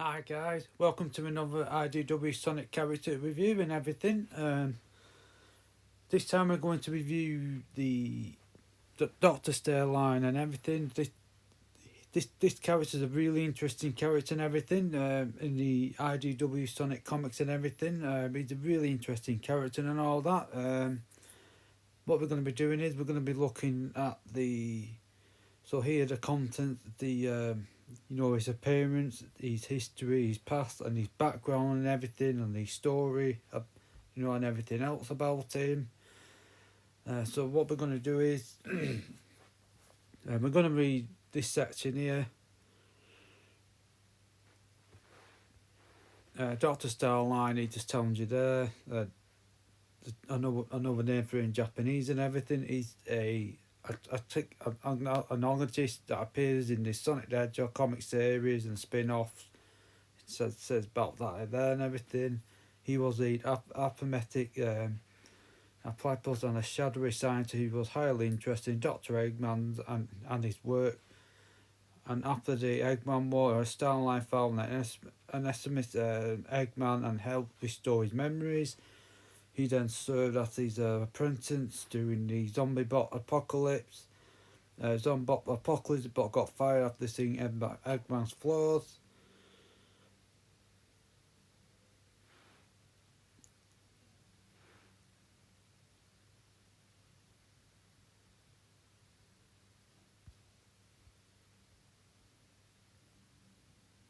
Hi guys, welcome to another IDW Sonic character review and everything. This time we're going to review the Dr Starline and everything. This character is a really interesting character and everything. In the IDW Sonic comics and everything, he's a really interesting character and all that. What we're going to be doing is we're going to be looking at the content, his appearance, his history, his past, and his background, and everything, and his story, and everything else about him. So what we're going to do is we're going to read this section here. Dr. Starline, he just tells you there. Another name for him in Japanese and everything. He's an artist that appears in the Sonic the Hedgehog comic series and spin-offs. It says about that there and everything. He was a arithmetic applied on a shadowy scientist who was highly interested in Dr. Eggman and his work. And after the Eggman War, Starline found an estimate Eggman and helped restore his memories. He then served as his apprentice during the zombie bot apocalypse. Zombie apocalypse but got fired after seeing Eggman's flaws.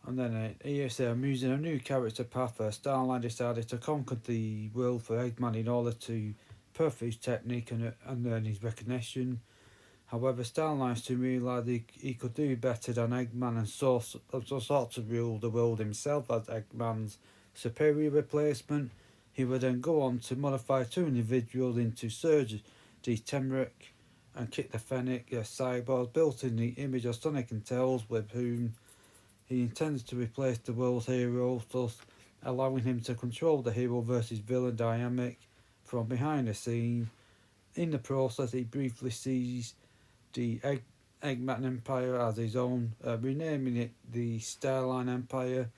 And then here I'm using a new character path. Starline decided to conquer the world for Eggman in order to perfect his technique and earn his recognition. However, Starline soon realised he could do better than Eggman and sought to rule the world himself as Eggman's superior replacement. He would then go on to modify two individuals into Surge the Temeric and Kit the Fennec, cyborgs built in the image of Sonic and Tails, with whom he intends to replace the world's hero, thus allowing him to control the hero versus villain dynamic from behind the scene. In the process, he briefly sees the Eggman Empire as his own, renaming it the Starline Empire,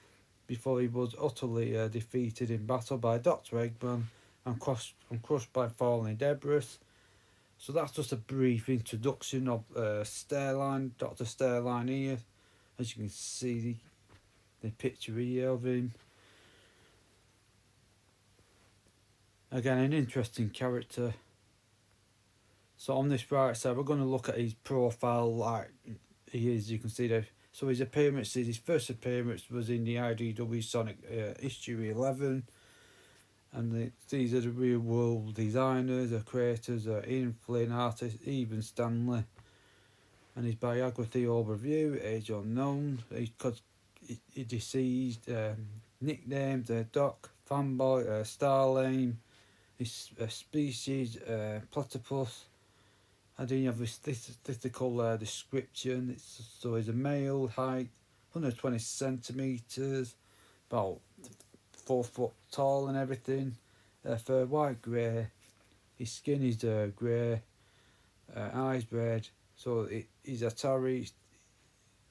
before he was utterly defeated in battle by Dr. Eggman and crushed by falling debris. So that's just a brief introduction of Starline, Dr. Starline here. As you can see, the picture here of him. Again, an interesting character. So on this right side, we're going to look at his profile like he is. You can see there. So his appearances, his first appearance was in the IDW Sonic issue 11. And these are the real world designers, the creators, Ian Flynn, artist, Even Stanley. And his biography overview, age unknown, he deceased, nicknamed Doc, Fanboy, Starlane, his species, platypus. I didn't have a statistical description. So he's a male, height 120 centimetres, about 4 foot tall and everything. Fur white grey. His skin is grey. Eyes red. So he's Atari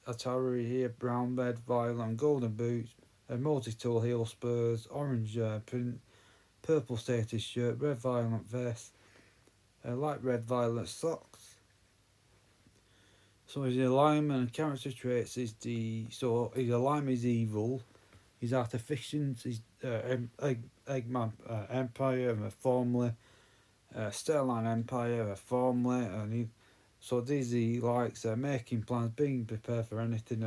here, brown, red, violet, and golden boots. Multi-tool heel spurs, orange print, purple status shirt, red violet vest, light red violet socks. So his alignment and character traits is his alignment is evil, his artifictions is Eggman Empire formerly, Starline Empire formerly, and he likes making plans, being prepared for anything.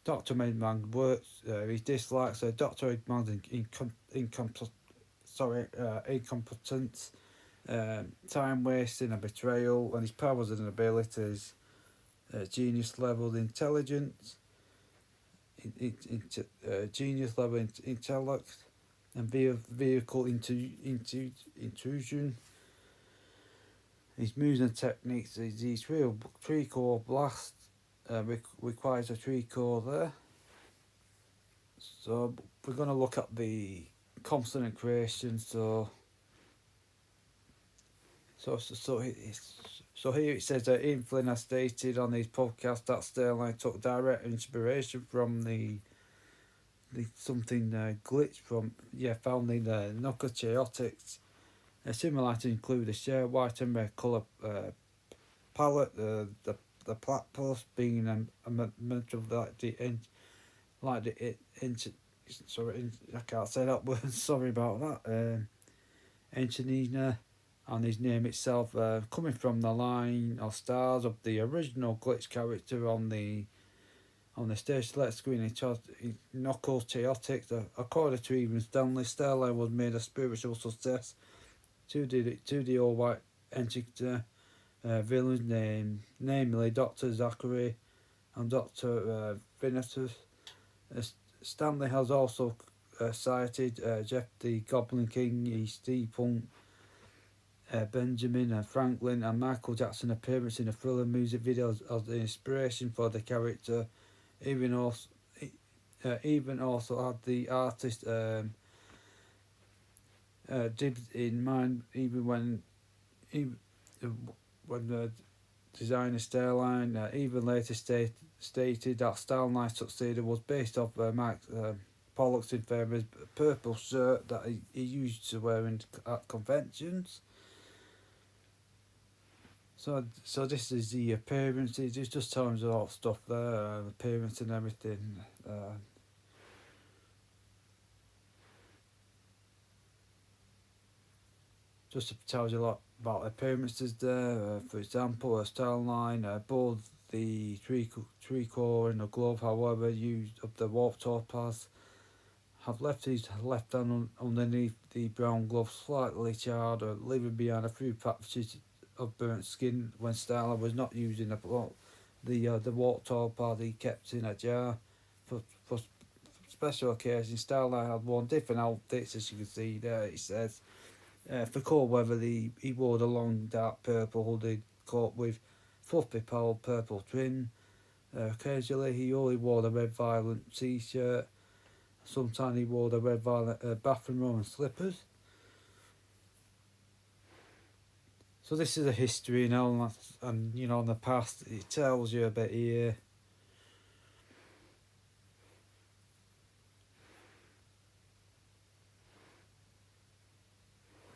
Dr. Eggman works. His dislikes Dr. Eggman's incompetence, time wasting and betrayal, and his powers and abilities, genius level intelligence, genius level intellect, and vehicle intrusion. His moves and techniques is his real tree core blast, requires a tree core there. So we're going to look at the consonant creation. So here it says that Ian Flynn has stated on his podcast that Starline took direct inspiration from the something glitch from found in Nokia Chaotix. Similar to include the share white and red colour palette, the platypus being a meant of like the sorry, I can't say that word. Sorry about that. Engineer, and his name itself coming from the line of stars of the original glitch character on the stage select screen. Knuckles Chaotix. According to even Stanley, Starline was made a spiritual success to the all white entity villains namely Dr. Zachary and Dr. Vinitus. Stanley has also cited Jeff the Goblin King, Steve Punk, Benjamin Franklin and Michael Jackson appearance in the Thriller music videos as the inspiration for the character. Even also had the artist dibs in mind even when the designer Starline even later stated that Starline Tuxedo was based off Mike Pollock's infamous purple shirt that he used to wear at conventions. So this is the appearance. It just tells a lot of stuff there, appearance and everything. Just tells you a lot about appearances there. For example, a Starline, both the tree core and the glove, however, used of the warp topaz, have left his left hand underneath the brown glove slightly charred, leaving behind a few patches of burnt skin when Starline was not using the warp topaz he kept in a jar for special occasions. Starline had worn different outfits, as you can see there. It says. For cold weather, he wore the long dark purple hooded coat with fluffy purple trim. Occasionally, he only wore the red violet t-shirt. Sometimes he wore the red violet bathroom robe and slippers. So this is a history now, and in the past, it tells you a bit here.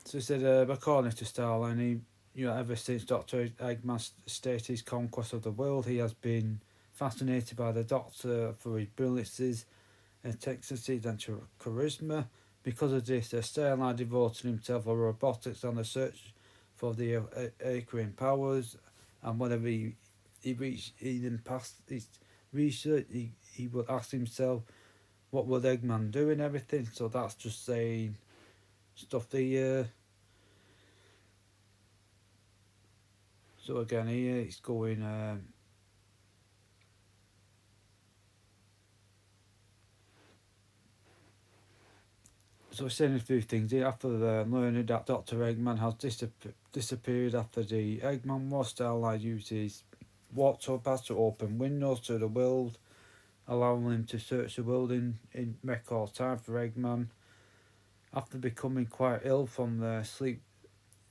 So he said, according to Starline, ever since Dr. Eggman stated his conquest of the world, he has been fascinated by the Doctor for his brilliances, intensity and charisma. Because of this, Starline devoted himself to robotics and the search for the Aquarian powers, and whenever he reached even past his research, he would ask himself, what would Eggman do and everything. So that's just saying stuff the so again here it's going so it's saying a few things here. After learning that Dr. Eggman has disappeared after the Eggman War, Starlight uses warp topaz to open windows to the world, allowing him to search the world in record time for Eggman. After becoming quite ill from the sleep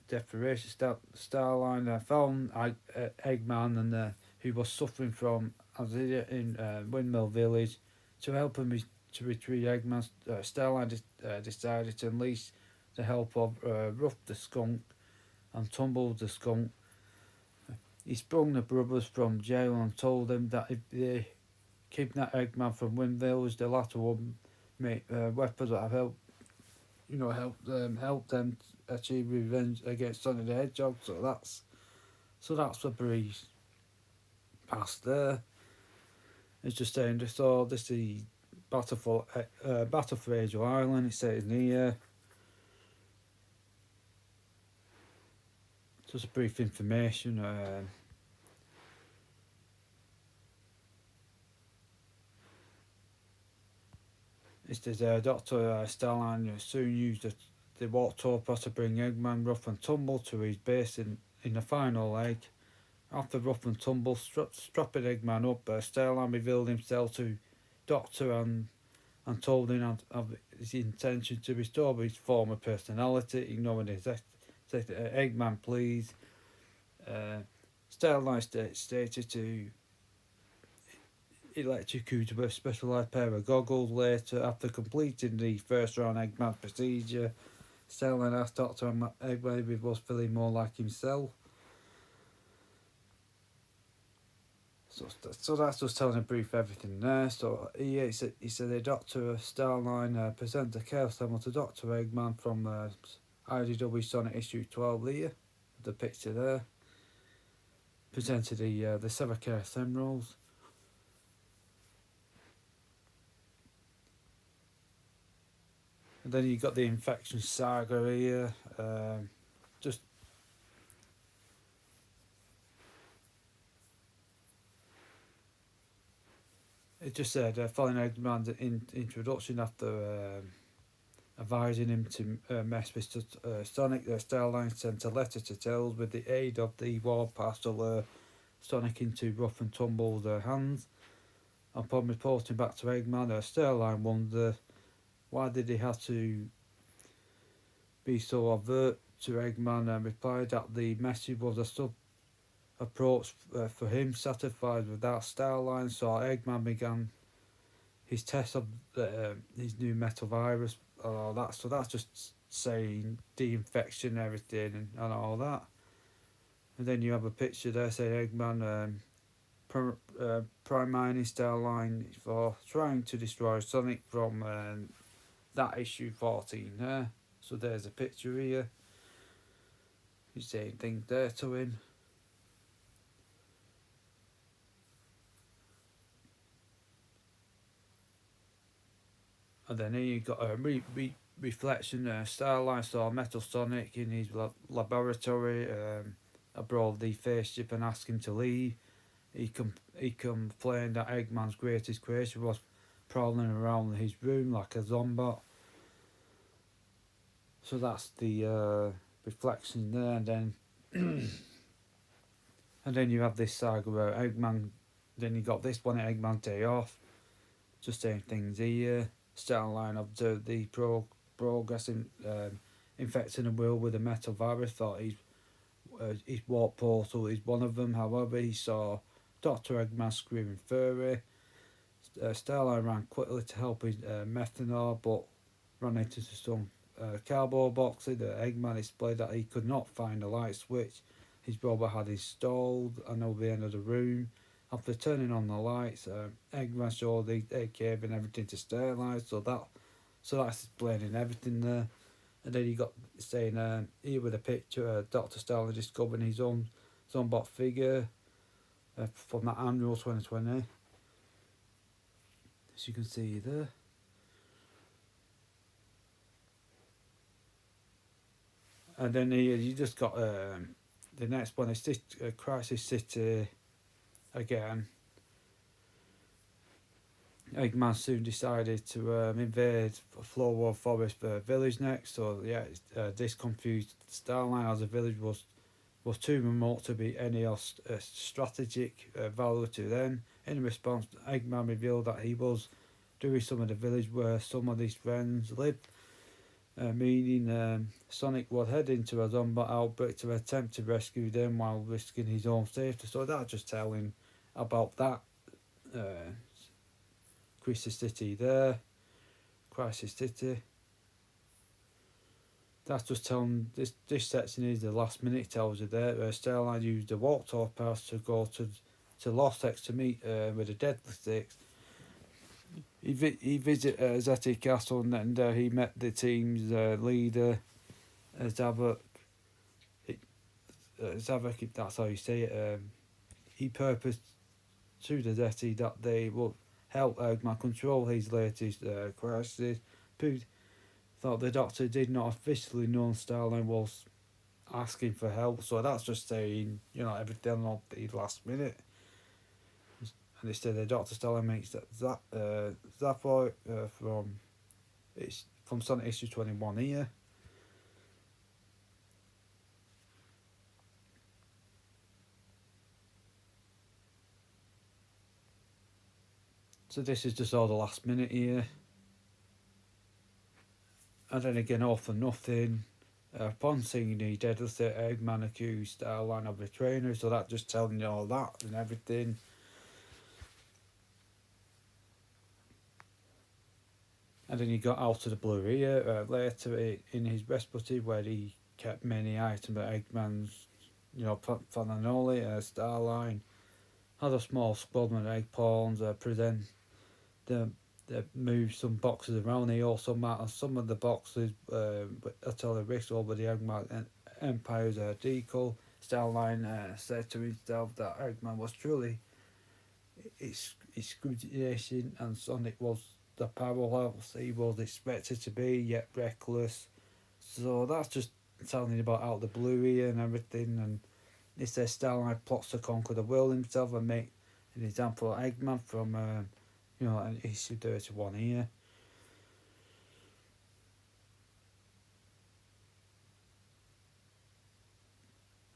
deprivation, Starline found Eggman and who was suffering from anxiety in Windmill Village. To help him to retrieve Eggman, Starline decided to enlist the help of Ruff the skunk and Tumble the skunk. He sprung the brothers from jail and told them that if they kidnapped Eggman from Windmill, the latter would make weapons that have help them achieve revenge against Sonic the Hedgehog. So that's a brief past there. It's just saying this is Battle for Angel Island. It's set in here. Just a brief information. It says Dr. Starline soon used the warp topaz to bring Eggman, Ruff and Tumble to his base in the final leg. After Ruff and Tumble strapping Eggman up, Starline revealed himself to Doctor and told him of his intention to restore his former personality, ignoring his Eggman please. Starline stated electrocuted with a specialised pair of goggles. Later, after completing the first round Eggman procedure, Starline asked Dr. Eggman if he was feeling more like himself. So that's just telling a brief everything there. So he said the Dr. Starline presents a care sample to Dr. Eggman from IDW Sonic issue 12 here. The picture there. Presented the Sevacare Emeralds. And then you got the infection saga here. Just it just said following Eggman's introduction after advising him to mess with Sonic, Starline sent a letter to Tails with the aid of the Warpath to lure Sonic into rough and tumble hands. Upon reporting back to Eggman, Starline wondered why did he have to be so overt to Eggman, and replied that the message was a sub approach for him, satisfied with that Starline. So Eggman began his test of his new metal virus. So that's just saying de-infection, everything, and all that. And then you have a picture there saying Eggman priming Starline for trying to destroy Sonic from that issue 14 there. So there's a picture here. He's saying things there to him. And then here you got a reflection. Starline saw Metal Sonic in his laboratory aboard the spaceship and asked him to leave. He complained that Eggman's greatest creation was prowling around his room like a zombot. So that's the reflection there, and then and then you have this saga where Eggman. Then you got this one at Eggman's day off, just saying things here. Starline observed the progress in infecting the world with a metal virus. Thought his warp portal is one of them. However, he saw Dr. Eggman screaming fury. Starline ran quickly to help his methanol, but ran into some cardboard boxes. Eggman explained that he could not find a light switch his robot had installed and over the end of the room. After turning on the lights, Eggman showed the cave and everything to Starline, so that's explaining everything there. And then you got saying here with a picture, Dr. Starline discovering his own Zombot figure from that annual 2020, as you can see there. And then here you just got the next one is this Crisis City again. Eggman soon decided to invade Floorwall Forest village next. So yeah, this confused Starline as the village was too remote to be any strategic value to them. In response, Eggman revealed that he was doing some of the village where some of his friends lived, meaning Sonic would head into a zombie outbreak to attempt to rescue them while risking his own safety. So that's just telling about that Crisis City there. Crisis City. That's just telling this section is the last minute tells you there. Starline used the warp tour pass to go to Lost X to meet with the Deadly Six. He visited Zeti Castle and he met the team's leader, Zavok. Zavok, if that's how you say it. He purposed to the Zeti that they would help Eggman control his latest crisis. Thought the Doctor did not officially know Starline was asking for help, so that's just saying, everything on the last minute. And instead the Dr. Starline makes that Zaphod from Sonic issue 21 here. So this is just all the last minute here. And then again, all for nothing. Upon seeing the Deadly State, Eggman accused Starline of betraying her, so that just telling you all that and everything. And then he got out of the blue here later in his recipe where he kept many items at Eggman's, Fananoli, Starline, had a small squadron of egg pawns, present the moved some boxes around. He also marked some of the boxes at all the risks over the Eggman Empire's decal. Starline said to himself that Eggman was truly excruciating and Sonic was the powerhouse he was expected to be, yet reckless. So that's just telling about out the blue here and everything. And it says Starline plots to conquer the world himself and make an example of Eggman from, an issue 31 here.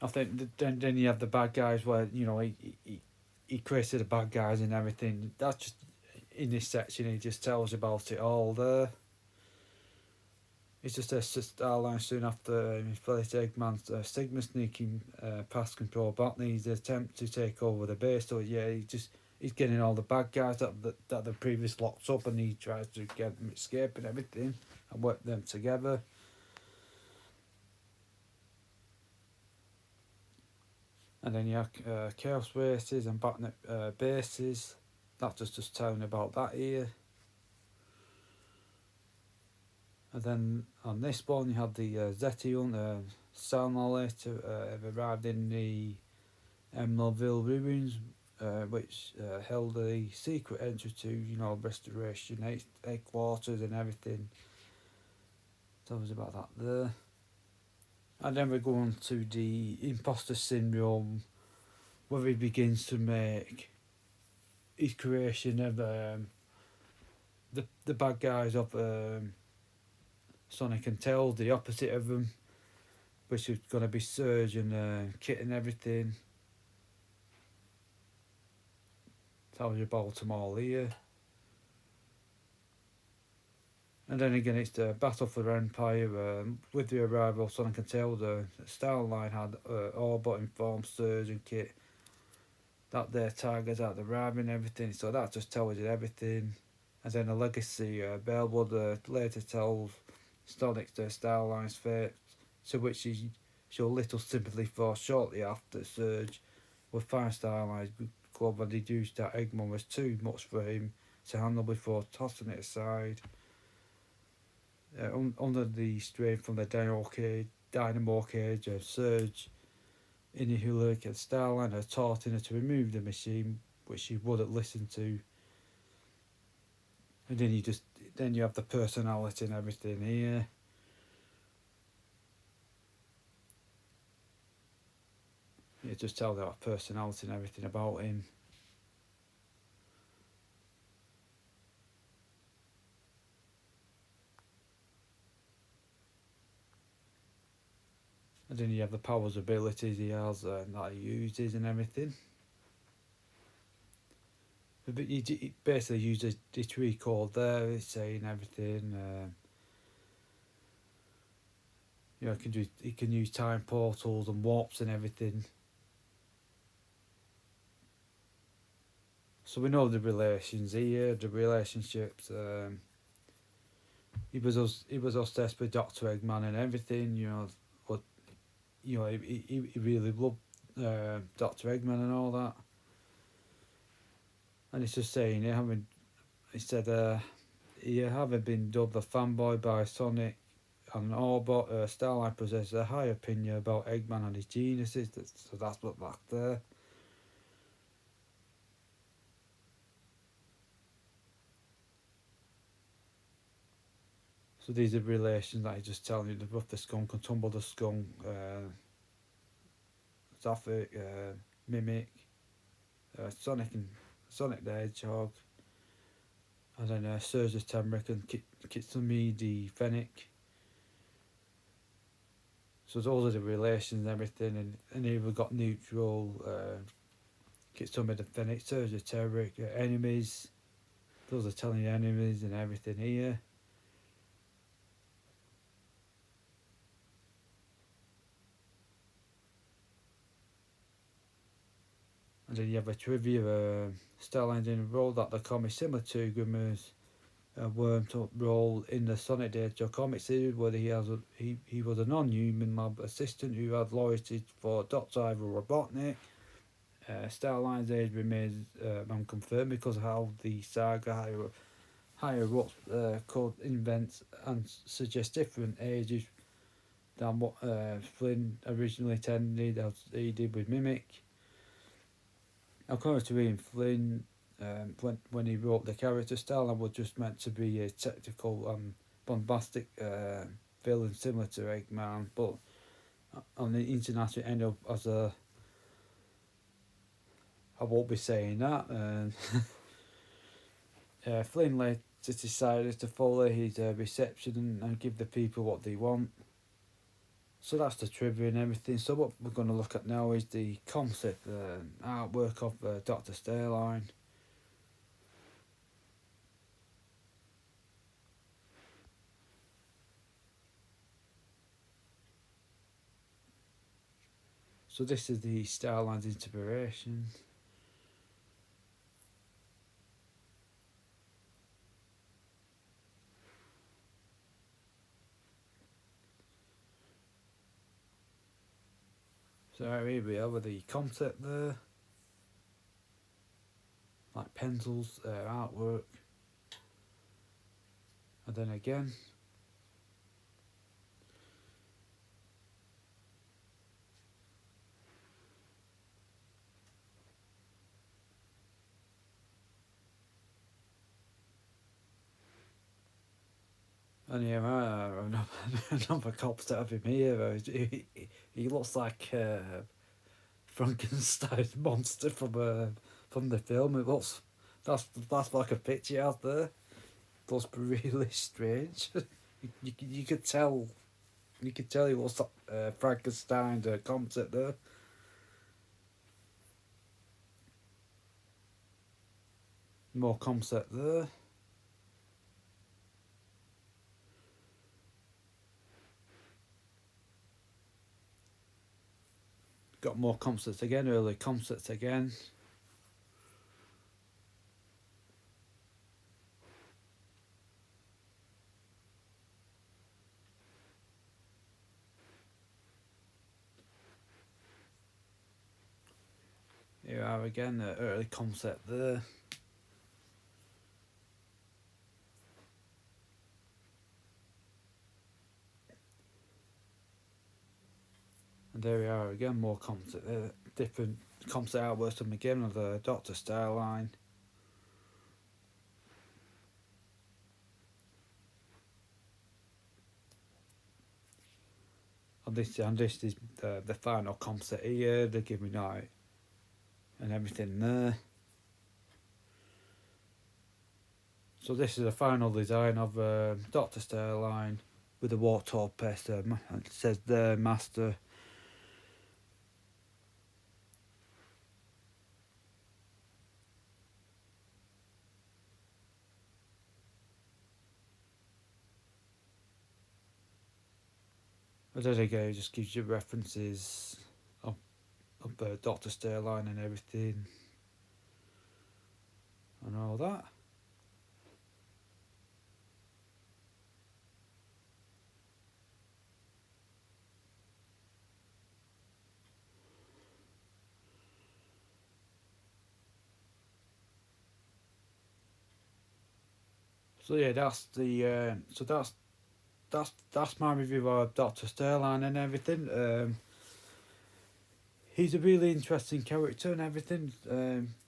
I think then you have the bad guys where he created the bad guys and everything. That's just in this section. He just tells about it all there. It's just a Starline soon after his brother Eggman's Sigma sneaking past control Botany's attempt to take over the base. So yeah, he's getting all the bad guys that the previous locked up, and he tries to get them escape and everything and work them together. And then you have Chaos Races and Batnet bases. That's just telling about that here. And then on this one, you have the Zetion Salmonella have arrived in the Emeraldville ruins, which held a secret entry to, restoration, headquarters and everything. Tell us about that there. And then we go on to the imposter syndrome, where he begins to make his creation of the bad guys of Sonic and Tails, the opposite of them, which is going to be Surge and Kit and everything. Tells you about them all here. And then again, it's the battle for Empire. With the arrival of Sonic and Tails, Starline had all but informed Surge and Kit that their targets are the Ram and everything. So that just tells you everything. And then a legacy, Bellwood later tells Sonic to Starline's fate, to which he showed little sympathy for shortly after Surge would find Starline's glove and deduced that Eggman was too much for him to handle before tossing it aside. Under the strain from the dynamo cage, Surge in the Hulic and Starline had taught her to remove the machine, which she wouldn't listen to. And then you have the personality and everything here. It just tells our personality and everything about him. And then you have the powers, abilities he has that he uses and everything. But he basically uses the tree called there, it's saying everything. He can use time portals and warps and everything. So we know the relations here, the relationships. He was obsessed with Dr. Eggman and everything, but he really loved Dr. Eggman and all that. And it's just saying, he said, you haven't been dubbed a fanboy by Sonic and Orbot. Starline possesses a high opinion about Eggman and his geniuses, so that's what back there. So these are relations that he's just telling you. The rough the skunk and tumble the skunk, Zaphic, Mimic, Sonic the Hedgehog, and then Surge the Temric and Kitsumi the Fennec. So those are the relations and everything, and here we've got neutral, Kitsumi the Fennec, Surge the Temric, enemies. Those are telling you enemies and everything here. And then you have a trivia, Starline's in a role that the comic similar to Grimmer's warmed up role in the Sonic the Hedgehog comic series, where he was a non-human lab assistant who had loyalty for Dr. Ivo Robotnik. Starline's age remains unconfirmed because of how the saga higher ups could invent and suggest different ages than what Flynn originally intended, as he did with Mimic. According to Ian Flynn, when he wrote the character, Starline was just meant to be a technical and bombastic villain similar to Eggman, but on the internet it ended up as a. I won't be saying that. Flynn later decided to follow his reception and give the people what they want. So that's the trivia and everything. So what we're going to look at now is the concept artwork of Dr. Starline. So this is the Starline's inspiration. So here we are with the concept there. Like pencils, artwork. And then again. And yeah, another concept of him here. He looks like Frankenstein's monster from the film. It looks that's like a picture out there. It looks really strange. You could tell he looks like Frankenstein's concept there. More concept there. Got more concepts again, early concepts again. Here we are again, the early concept there. And there we are again, more concept, different concept artworks from again of the Dr. Starline. And this is the final concept here, the Give Me Night and everything there. So this is the final design of Dr. Starline with the Warthog Pest. It says the Master. But there you go, it just gives you references of Dr. Starline and everything and all that. So yeah, that's the that's my review of Dr. Starline and everything. He's a really interesting character and everything.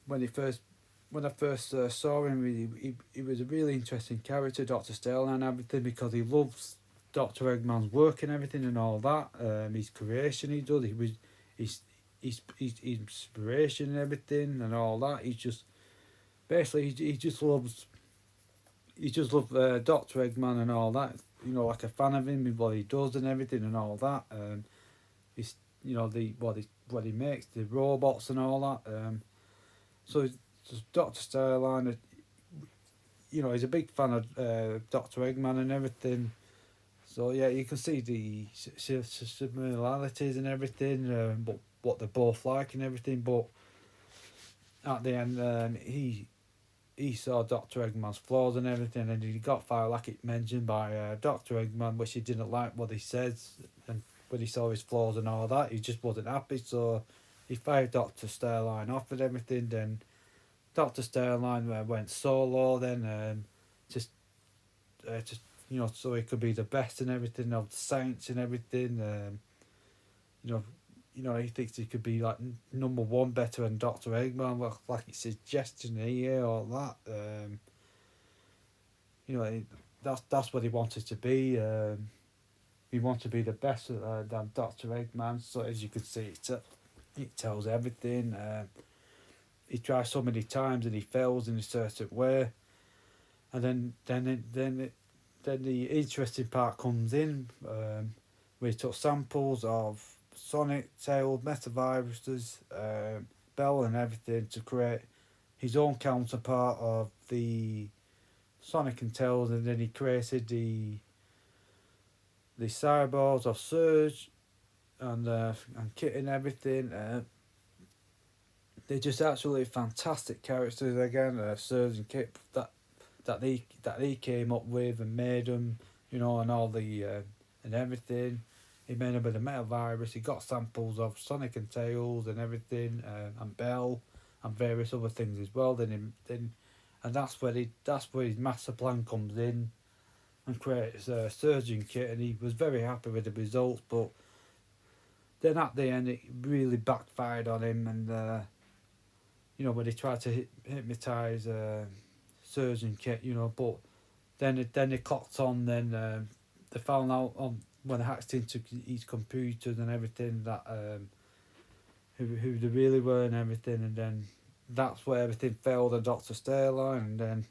When I first saw him, he was a really interesting character, Dr. Starline and everything, because he loves Dr. Eggman's work and everything and all that. His creation he does, his inspiration and everything and all that. He's just basically he just loves Dr. Eggman and all that. You know, like a fan of him and what he does and everything and all that. He's what he makes, the robots and all that. So Dr. Starline, you know, he's a big fan of Dr. Eggman and everything. So yeah, you can see the similarities and everything, but what they're both like and everything. But at the end, he saw Dr. Eggman's flaws and everything, and he got fired, like it mentioned, by Dr. Eggman, which he didn't like what he said, and when he saw his flaws and all that, he just wasn't happy, so he fired Dr. Starline off and everything. Then Dr. Starline went solo then, just so he could be the best and everything of the science and everything. You know, he thinks he could be like number one better than Dr. Eggman, like it's suggesting here or that. That's what he wanted to be. He wanted to be the best than Dr. Eggman. So as you can see, it tells everything. He tries so many times and he fails in a certain way, and then the interesting part comes in, where he took samples of Sonic, Tail, metaviruses, Bell and everything to create his own counterpart of the Sonic and Tails, and then he created the cyborgs of Surge and Kit and everything. They're just absolutely fantastic characters again. Surge and Kit that he came up with and made them, and all the and everything. He made them with a metavirus. He got samples of Sonic and Tails and everything, and Bell and various other things as well. And that's where his master plan comes in, and creates a Surgeon Kit, and he was very happy with the results. But then at the end, it really backfired on him, and when he tried to hypnotise Surgeon Kit, but then they clocked on. Then they found out when they hacked into his computers and everything that who they really were and everything, and then that's where everything failed on Dr. Starline, and then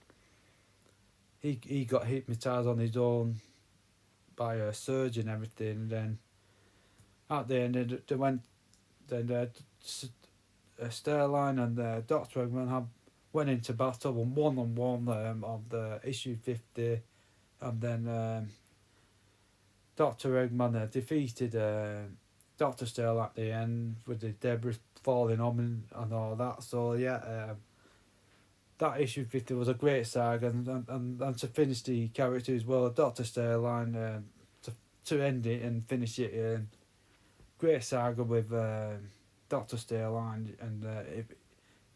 he got hypnotised on his own by a surge and everything, and then at the end they went, then Starline and Dr. Eggman went into battle and one of the issue 50, and then Dr. Eggman defeated Dr. Starline at the end with the debris falling on and all that. So yeah, that issue 50 was a great saga, and to finish the character as well, Dr. Starline, to end it and finish it, great saga with Dr. Starline, and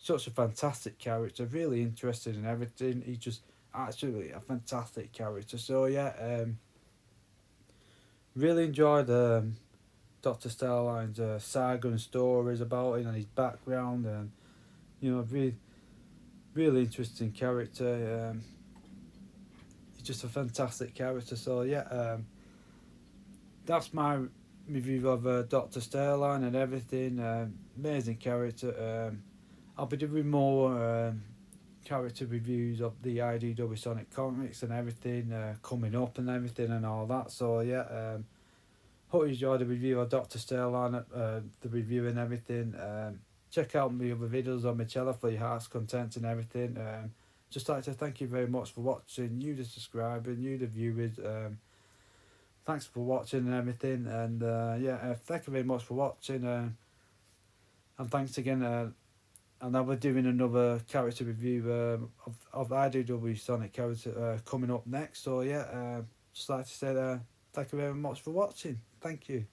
such a fantastic character, really interested in everything. He's just absolutely a fantastic character. So yeah, really enjoyed Dr. Starline's saga and stories about him and his background, and really interesting character. He's just a fantastic character. So yeah, that's my review of Dr. Starline and everything. Amazing character. I'll be doing more character reviews of the IDW Sonic comics and everything coming up and everything and all that. So yeah, hope you enjoyed the review of Dr. Starline, the review and everything. Check out my other videos on my channel for your heart's content and everything. Just like to thank you very much for watching, you the subscribers, you the viewers. Thanks for watching and everything, and thank you very much for watching, and thanks again. And I'll be doing another character review of IDW Sonic character coming up next. So yeah, just like to say thank you very much for watching. Thank you.